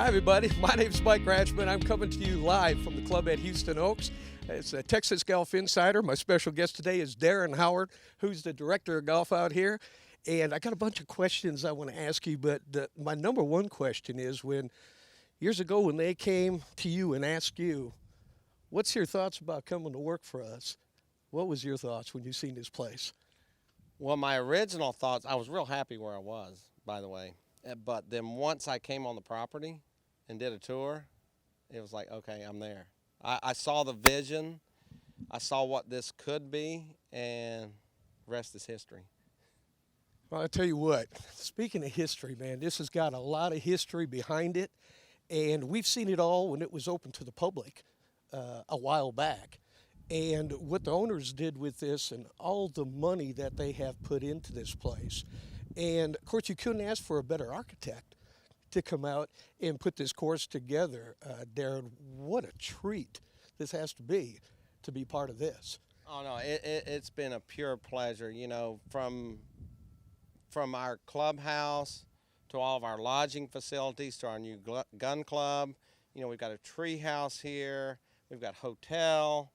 Hi, everybody. My name's Mike Ratchman. I'm coming to you live from the club at Houston Oaks. It's a Texas Golf Insider. My special guest today is Darren Howard, who's the director of golf out here. And I got a bunch of questions I want to ask you, but my number one question is years ago when they came to you and asked you, what's your thoughts about coming to work for us? What was your thoughts when you seen this place? Well, my original thoughts, I was real happy where I was, by the way. But then once I came on the property and did a tour, it was like, okay, I'm there. I saw the vision. I saw what this could be, and the rest is history. Well, I tell you what, speaking of history, man, this has got a lot of history behind it. And we've seen it all when it was open to the public a while back. And what the owners did with this and all the money that they have put into this place. And of course, you couldn't ask for a better architect to come out and put this course together. Darren, what a treat this has to be part of this. Oh, no, it's been a pure pleasure, from our clubhouse to all of our lodging facilities to our new gun club. We've got a tree house here. We've got hotel.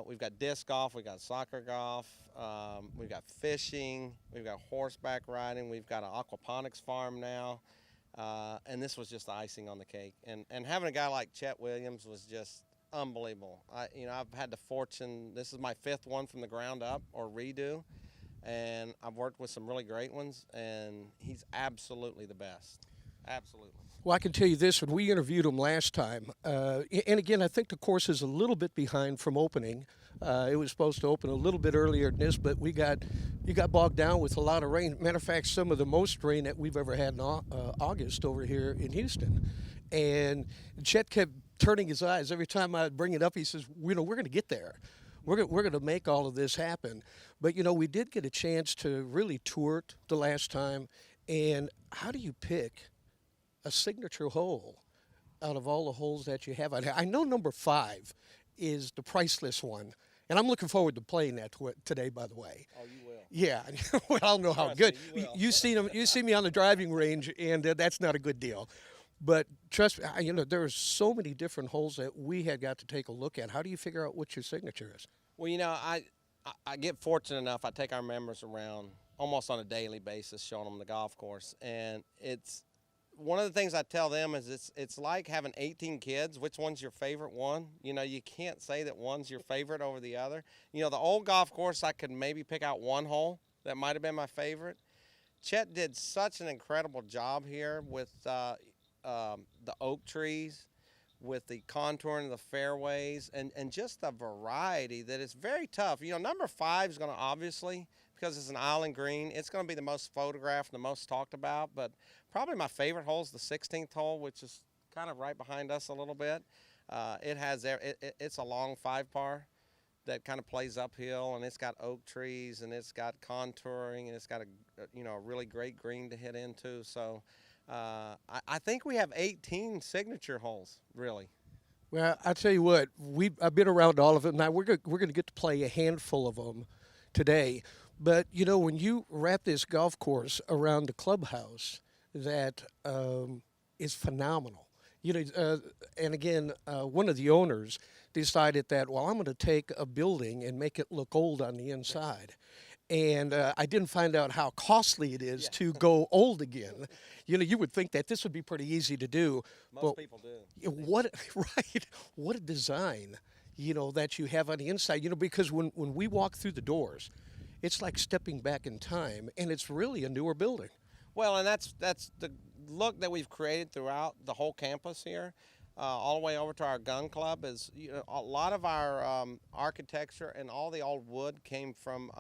We've got disc golf, we've got soccer golf, we've got fishing, we've got horseback riding, we've got an aquaponics farm now, and this was just the icing on the cake. And having a guy like Chet Williams was just unbelievable. I've had the fortune, this is my fifth one from the ground up or redo, and I've worked with some really great ones, and he's absolutely the best, absolutely. Well, I can tell you this, when we interviewed him last time, and again, I think the course is a little bit behind from opening. It was supposed to open a little bit earlier than this, but you got bogged down with a lot of rain. Matter of fact, some of the most rain that we've ever had in August over here in Houston. And Chet kept turning his eyes. Every time I'd bring it up, he says, we're going to get there. We're going to make all of this happen. But, we did get a chance to really tour it the last time. And how do you pick a signature hole out of all the holes that you have out here? I know number 5 is the priceless one, and I'm looking forward to playing that today, by the way. Oh, you will. Yeah, well, I don't know how Trust good. me, you will. You see me on the driving range, and that's not a good deal. But trust me, there are so many different holes that we had got to take a look at. How do you figure out what your signature is? Well, I get fortunate enough. I take our members around almost on a daily basis, showing them the golf course, and it's one of the things I tell them is it's like having 18 kids. Which one's your favorite one? You can't say that one's your favorite over the other. The old golf course, I could maybe pick out one hole that might have been my favorite. Chet did such an incredible job here with the oak trees, with the contouring of the fairways, and just the variety that it's very tough. Number 5 is going to obviously, because it's an island green, it's going to be the most photographed and the most talked about, but probably my favorite hole is the 16th hole, which is kind of right behind us a little bit. It's a long 5-par that kind of plays uphill, and it's got oak trees, and it's got contouring, and it's got a really great green to hit into. So I think we have 18 signature holes, really. Well, I tell you what, I've been around all of them. Now we're going to get to play a handful of them today. But when you wrap this golf course around the clubhouse, that is phenomenal. And again, one of the owners decided that, well, I'm going to take a building and make it look old on the inside. And I didn't find out how costly it is to go old again. You would think that this would be pretty easy to do. Most people do. What a design, that you have on the inside. Because when we walk through the doors, it's like stepping back in time, and it's really a newer building. Well, and that's the look that we've created throughout the whole campus here, all the way over to our gun club. Is a lot of our architecture and all the old wood came from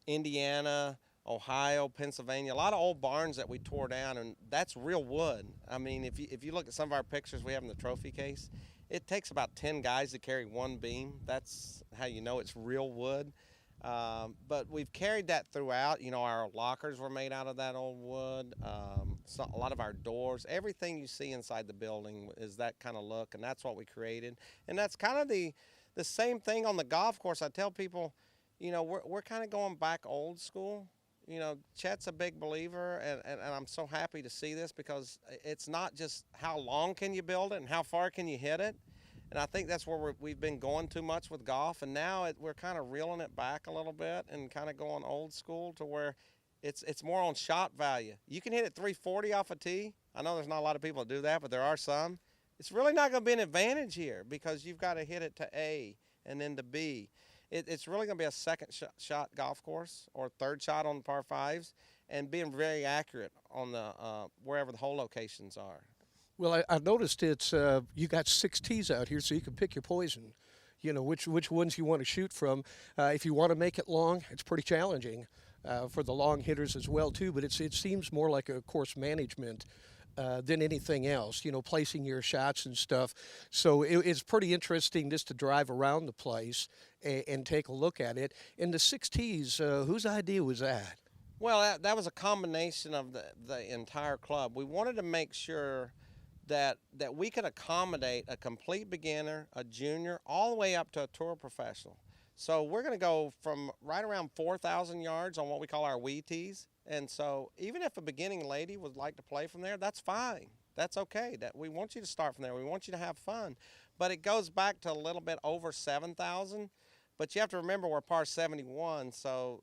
Indiana, Ohio, Pennsylvania. A lot of old barns that we tore down, and that's real wood. I mean, if you look at some of our pictures we have in the trophy case, it takes about 10 guys to carry one beam. That's how you know it's real wood. But we've carried that throughout. Our lockers were made out of that old wood. A lot of our doors, everything you see inside the building is that kind of look, and that's what we created. And that's kind of the same thing on the golf course. I tell people, we're kind of going back old school. You know, Chet's a big believer, and I'm so happy to see this because it's not just how long can you build it and how far can you hit it. And I think that's where we've been going too much with golf, and now we're kind of reeling it back a little bit and kind of going old school to where it's more on shot value. You can hit it 340 off a tee. I know there's not a lot of people that do that, but there are some. It's really not going to be an advantage here because you've got to hit it to A and then to B. It's really going to be a second shot golf course or third shot on the par fives, and being very accurate on the wherever the hole locations are. Well, I noticed it's you got 6 tees out here, so you can pick your poison. You know which ones you want to shoot from. If you want to make it long, it's pretty challenging for the long hitters as well too. But it seems more like a course management than anything else. You know, placing your shots and stuff. So it's pretty interesting just to drive around the place and take a look at it. And the 6 tees, whose idea was that? Well, that was a combination of the entire club. We wanted to make sure that we could accommodate a complete beginner, a junior, all the way up to a tour professional. So we're going to go from right around 4,000 yards on what we call our wee tees. And so even if a beginning lady would like to play from there, that's fine. That's okay. That we want you to start from there. We want you to have fun. But it goes back to a little bit over 7,000. But you have to remember we're par 71, so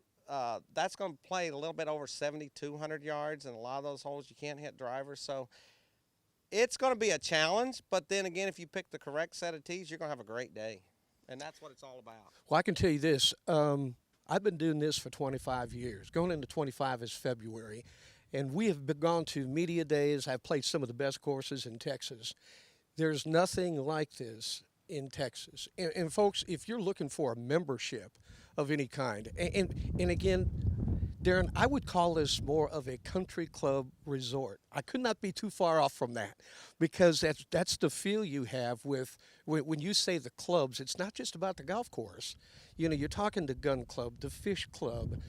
that's going to play a little bit over 7,200 yards, and a lot of those holes you can't hit drivers. So it's going to be a challenge, but then again, if you pick the correct set of tees, you're going to have a great day, and that's what it's all about. Well, I can tell you this. I've been doing this for 25 years. Going into 25 is February, and we have gone to media days. I've played some of the best courses in Texas. There's nothing like this in Texas. And folks, if you're looking for a membership of any kind, and again, Darren, I would call this more of a country club resort. I could not be too far off from that, because that's the feel you have with when you say the clubs. It's not just about the golf course. You know, you're talking the gun club, the fish club,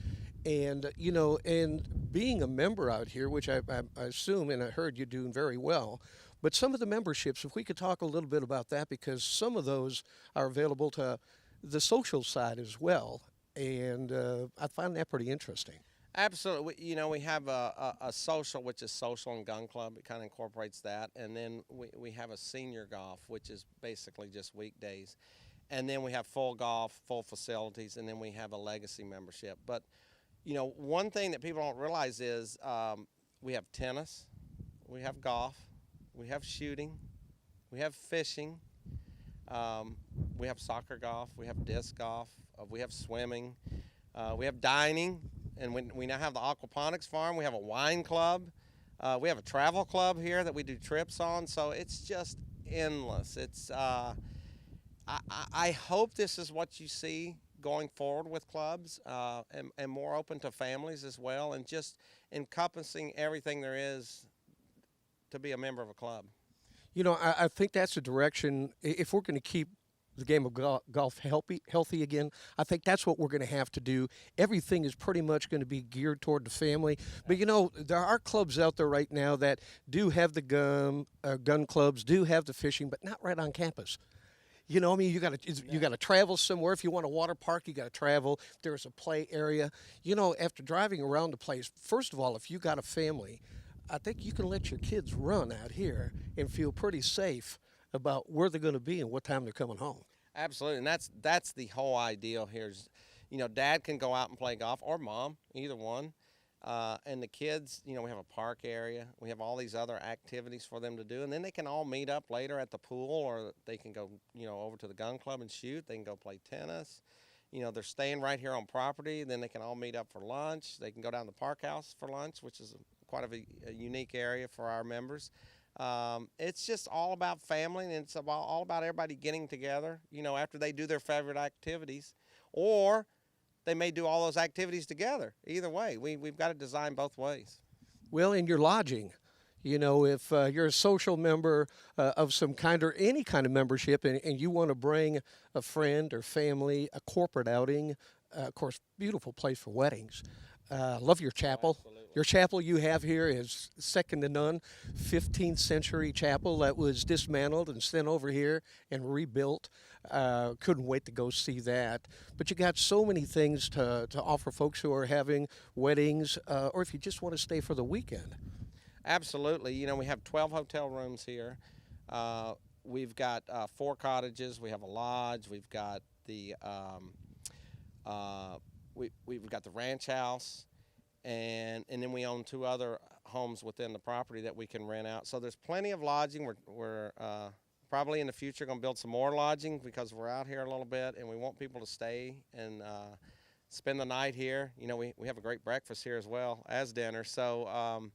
and you know, and being a member out here, which I assume and I heard you're doing very well. But some of the memberships, if we could talk a little bit about that, because some of those are available to the social side as well. And I find that pretty interesting. Absolutely. You know, we have a social, which is social and gun club. It kind of incorporates that. And then we have a senior golf, which is basically just weekdays. And then we have full golf, full facilities, and then we have a legacy membership. But, you know, one thing that people don't realize is we have tennis, we have golf, we have shooting, we have fishing, we have soccer golf, we have disc golf, we have swimming, we have dining, and we now have the aquaponics farm. We have a wine club. We have a travel club here that we do trips on. So it's just endless. It's I hope this is what you see going forward with clubs, and more open to families as well, and just encompassing everything there is to be a member of a club. You know, I think that's the direction. If we're going to keep the game of golf healthy again, I think that's what we're going to have to do. Everything is pretty much going to be geared toward the family. But, you know, there are clubs out there right now that do have the gun clubs, do have the fishing, but not right on campus. You know, I mean, you got to travel somewhere. If you want a water park, you got to travel. There's a play area. You know, after driving around the place, first of all, if you got a family, I think you can let your kids run out here and feel pretty safe about where they're going to be and what time they're coming home. Absolutely, and that's the whole ideal here. Is, you know, Dad can go out and play golf, or Mom, either one, and the kids. You know, we have a park area. We have all these other activities for them to do, and then they can all meet up later at the pool, or they can go, you know, over to the gun club and shoot. They can go play tennis. You know, they're staying right here on property. Then they can all meet up for lunch. They can go down to the park house for lunch, which is quite a unique area for our members. It's just all about family, and it's all about everybody getting together, you know, after they do their favorite activities, or they may do all those activities together. Either way, we've got to design both ways. Well, in your lodging, you know, if you're a social member of some kind or any kind of membership, and you want to bring a friend or family, a corporate outing, of course, beautiful place for weddings. Love your chapel. Absolutely. Your chapel you have here is second to none. 15th century chapel that was dismantled and sent over here and rebuilt. Couldn't wait to go see that. But you got so many things to offer folks who are having weddings, or if you just want to stay for the weekend. Absolutely. You know, we have 12 hotel rooms here. We've got 4 cottages. We have a lodge. We've got the we've got the ranch house, and then we own 2 other homes within the property that we can rent out. So there's plenty of lodging. We're probably in the future going to build some more lodging because we're out here a little bit, and we want people to stay and spend the night here. You know, we have a great breakfast here as well as dinner. So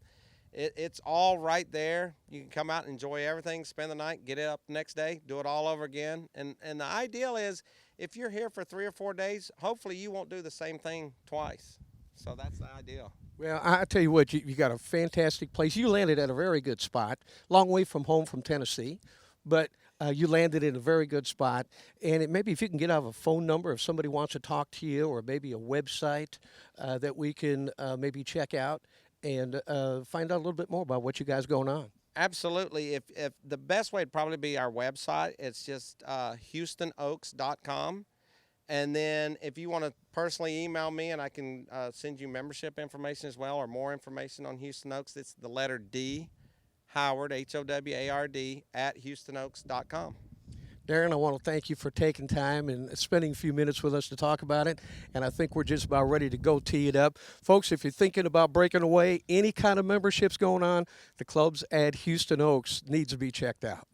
it's all right there. You can come out and enjoy everything, spend the night, get up the next day, do it all over again. And the ideal is if you're here for 3 or 4 days, hopefully you won't do the same thing twice. So that's the ideal. Well, I tell you what, you got a fantastic place. You landed at a very good spot, long way from home from Tennessee, but you landed in a very good spot. And maybe if you can get out a phone number if somebody wants to talk to you, or maybe a website that we can maybe check out and find out a little bit more about what you guys going on. Absolutely. If the best way would probably be our website. It's just HoustonOaks.com. And then if you want to personally email me, and I can send you membership information as well, or more information on Houston Oaks, it's the letter D, Howard, Howard, at HoustonOaks.com. Darren, I want to thank you for taking time and spending a few minutes with us to talk about it. And I think we're just about ready to go tee it up. Folks, if you're thinking about breaking away, any kind of memberships going on, the clubs at Houston Oaks needs to be checked out.